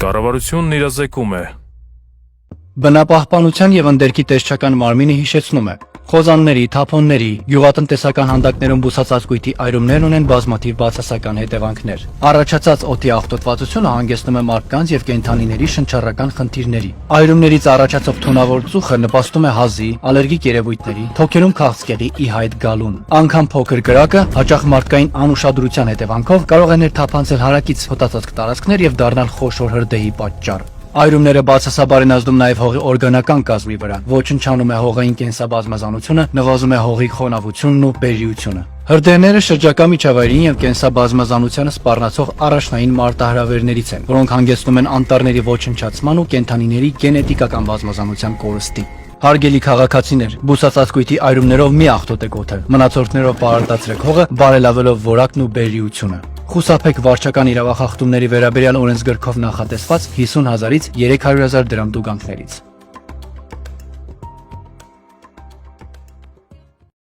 Կառավարությունն իրազեկում է։ Բնապահպանության եւ ընդերքի տեսչական մարմինը հիշեցնում է. խոզանների, թափոնների, գյուղատնտեսական հանդակներում բուսածած կույտի այրումներն ունեն բազմաթիվ բացասական հետևանքներ։ Առաջացած օդի աղտոտվածությունը հանգեցնում է մարդկանց եւ կենդանիների շնչառական խնդիրների։ Այրումներից առաջացող թունավոր ծուխը նպաստում է հազի, ալերգիկ երևույթների, թոքերում քաղցկեղի ի հայտ գալուն։ Անգամ փոքր կրակը հաճախ մարդկային անուշադրության հետևանքով կարող է ներթափանցել հարակից հոտածածկ տարածքներ եւ դառնալ խոշոր հրդեհի պատճառ։ Այրումները բացասաբար են ազդում նաև հողի օրգանական կազմի վրա, ոչնչանում է հողային կենսաբազմազանությունը, նվազում է հողի խոնավությունն ու բերրիությունը։ Հրդեհները շրջակա միջավայրին եւ կենսաբազմազանությանը սպառնացող առաջնային մարտահրավերներից են, որոնք հանգեցնում են անտառների ոչնչացման ու կենդանիների գենետիկական բազմազանության կորստի։ Հարգելի քաղաքացիներ, բուսածած կույտի այրումներով մի աղտոտեք օդը, մնացորդներով պարարտացրեք հողը, բարելավելով որակն ու բերրիությունը։ Խուսափեք վարչական իրավախախտումների վերաբերյալ օրենսգրքով նախատեսված 50,000-ից 300,000 դրամ տուգանքներից։